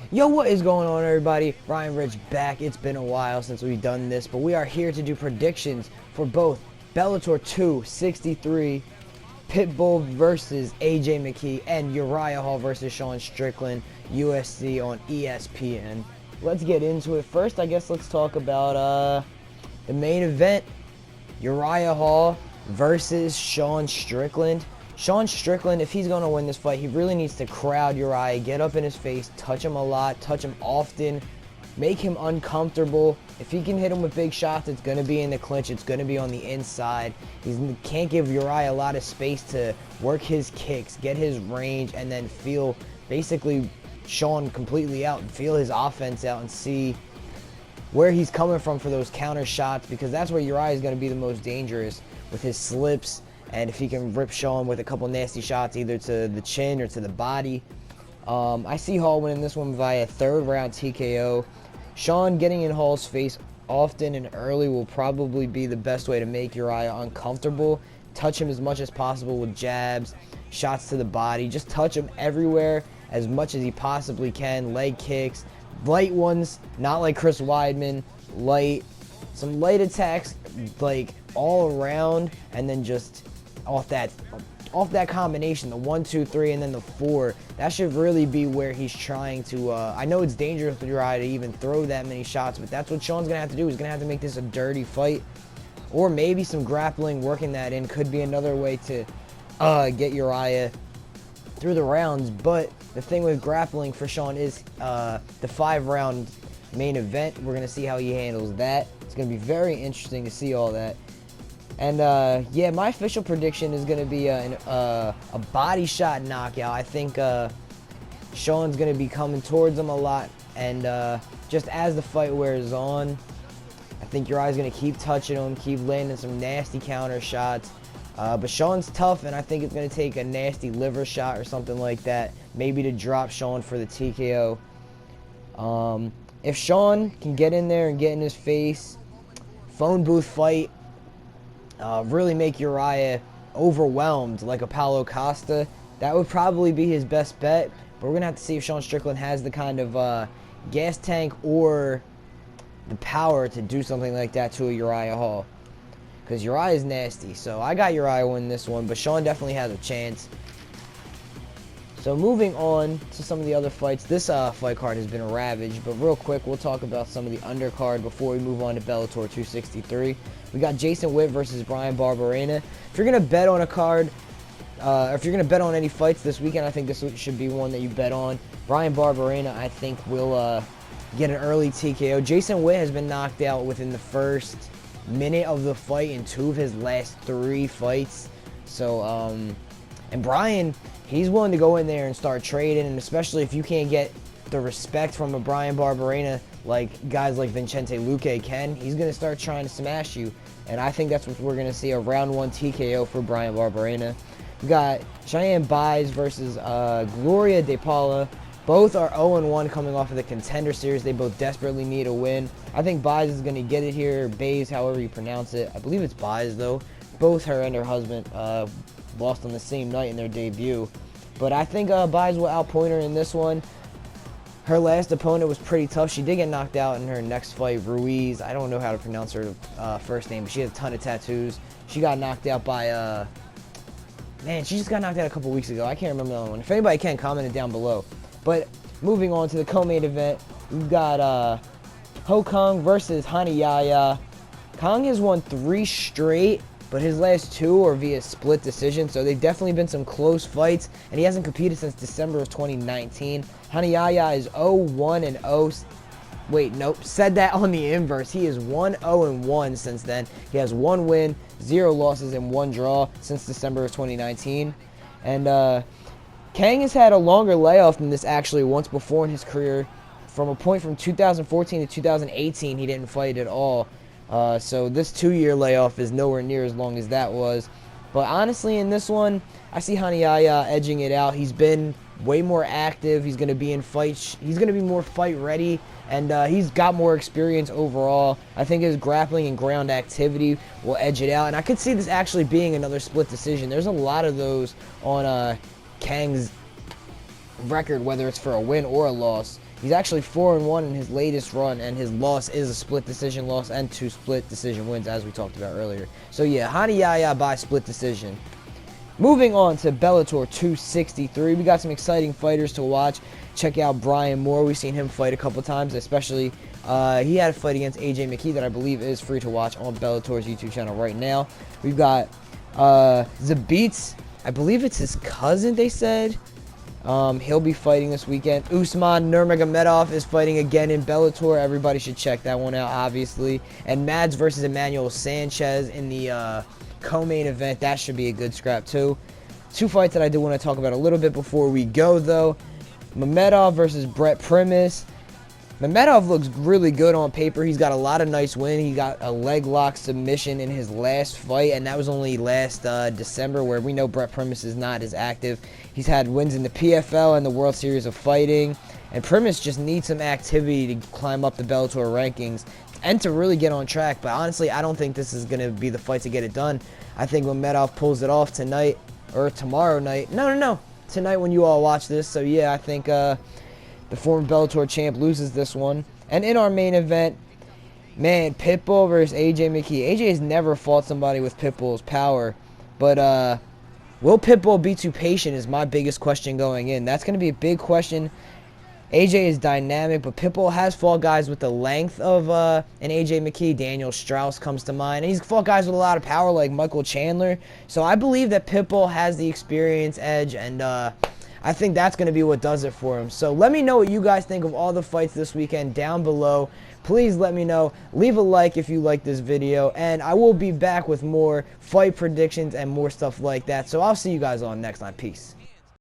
Yo, what is going on, everybody? Ryan Rich back. It's been a while since we've done this, but we are here to do predictions for both Bellator 263, Pitbull versus AJ McKee, and Uriah Hall versus Sean Strickland, USC on ESPN. Let's get into it. First, I guess let's talk about the main event, Uriah Hall versus Sean Strickland. Sean Strickland, if he's going to win this fight, he really needs to crowd Uriah, get up in his face, touch him a lot, touch him often, make him uncomfortable. If he can hit him with big shots, it's going to be in the clinch. It's going to be on the inside. He can't give Uriah a lot of space to work his kicks, get his range, and then feel basically Sean completely out and feel his offense out and see where he's coming from for those counter shots, because that's where Uriah is going to be the most dangerous with his slips. And if he can rip Sean with a couple nasty shots, either to the chin or to the body. I see Hall winning this one via third round TKO. Sean getting in Hall's face often and early will probably be the best way to make Uriah uncomfortable. Touch him as much as possible with jabs, shots to the body. Just touch him everywhere as much as he possibly can. Leg kicks, light ones, not like Chris Weidman. Some light attacks, like all around, and then just off that combination, the 1, 2, 3, and then the 4. That should really be where he's trying to. I know it's dangerous for Uriah to even throw that many shots, but that's what Sean's gonna have to do. He's gonna have to make this a dirty fight, or maybe some grappling, working that in could be another way to get Uriah through the rounds. But the thing with grappling for Sean is the 5-round main event. We're gonna see how he handles that. It's gonna be very interesting to see all that. And yeah, my official prediction is going to be a body shot knockout. I think Sean's going to be coming towards him a lot, and just as the fight wears on, I think Uriah's going to keep touching him, keep landing some nasty counter shots. But Sean's tough, and I think it's going to take a nasty liver shot or something like that, maybe to drop Sean for the TKO. If Sean can get in there and get in his face, phone booth fight, really make Uriah overwhelmed like a Paulo Costa, that would probably be his best bet. But we're going to have to see if Sean Strickland has the kind of gas tank or the power to do something like that to a Uriah Hall. Because Uriah is nasty. So I got Uriah winning this one, but Sean definitely has a chance. So moving on to some of the other fights. This fight card has been ravaged, but real quick, we'll talk about some of the undercard before we move on to Bellator 263. We got Jason Witt versus Bryan Barberena. If you're going to bet on a card, if you're going to bet on any fights this weekend, I think this should be one that you bet on. Bryan Barberena, I think, will get an early TKO. Jason Witt has been knocked out within the first minute of the fight in 2 of his last 3 fights. So, and Bryan, he's willing to go in there and start trading, and especially if you can't get the respect from a Bryan Barberena like guys like Vicente Luque can, he's going to start trying to smash you. And I think that's what we're going to see, a round 1 TKO for Bryan Barberena. We got Cheyenne Buys versus Gloria De Paula. Both are 0-1 coming off of the Contender Series. They both desperately need a win. I think Buys is going to get it here, Bays, however you pronounce it. I believe it's Buys, though. Both her and her husband lost on the same night in their debut. But I think Buys will outpoint her in this one. Her last opponent was pretty tough. She did get knocked out in her next fight, Ruiz. I don't know how to pronounce her first name, but she has a ton of tattoos. She got knocked out by, man, she just got knocked out a couple weeks ago. I can't remember the other one. If anybody can, comment it down below. But moving on to the co-main event, we've got Ho Kong versus Hani Yaya. Kong has won 3 straight, but his last 2 are via split decision, so they've definitely been some close fights, and he hasn't competed since December of 2019. Hani Yaya is 0-1 and 0. Wait, nope, said that on the inverse. He is 1-0-1 since then. He has 1 win, 0 losses, and 1 draw since December of 2019. And Kang has had a longer layoff than this actually once before in his career. From a point from 2014 to 2018, he didn't fight at all. So this 2-year layoff is nowhere near as long as that was. But honestly, in this one, I see Hani Yaya edging it out. He's been way more active. He's going to be in fights. He's going to be more fight ready, and he's got more experience overall. I think his grappling and ground activity will edge it out, and I could see this actually being another split decision. There's a lot of those on Kang's record, whether it's for a win or a loss. He's actually 4-1 in his latest run, and his loss is a split decision loss and 2 split decision wins, as we talked about earlier. So yeah, Hani Yahya by split decision. Moving on to Bellator 263, we got some exciting fighters to watch. Check out Brian Moore. We've seen him fight a couple times, especially he had a fight against AJ McKee that I believe is free to watch on Bellator's YouTube channel right now. We've got Zabit's, I believe it's his cousin, they said. He'll be fighting this weekend. Usman Nurmagomedov is fighting again in Bellator. Everybody should check that one out, obviously. And Mads versus Emmanuel Sanchez in the co-main event. That should be a good scrap, too. 2 fights that I do want to talk about a little bit before we go, though. Mamedov versus Brett Primus. Mamedov looks really good on paper. He's got a lot of nice wins. He got a leg lock submission in his last fight, and that was only last December, where we know Brett Primus is not as active. He's had wins in the PFL and the World Series of Fighting, and Primus just needs some activity to climb up the Bellator rankings and to really get on track. But honestly, I don't think this is going to be the fight to get it done. I think Mamedov pulls it off tonight or tomorrow night. No. Tonight when you all watch this. So yeah, I think the former Bellator champ loses this one. And in our main event, man, Pitbull versus AJ McKee. AJ has never fought somebody with Pitbull's power. But will Pitbull be too patient is my biggest question going in. That's going to be a big question. AJ is dynamic, but Pitbull has fought guys with the length of an AJ McKee. Daniel Strauss comes to mind. And he's fought guys with a lot of power like Michael Chandler. So I believe that Pitbull has the experience edge, and I think that's going to be what does it for him. So let me know what you guys think of all the fights this weekend down below. Please let me know. Leave a like if you like this video. And I will be back with more fight predictions and more stuff like that. So I'll see you guys on next time. Peace.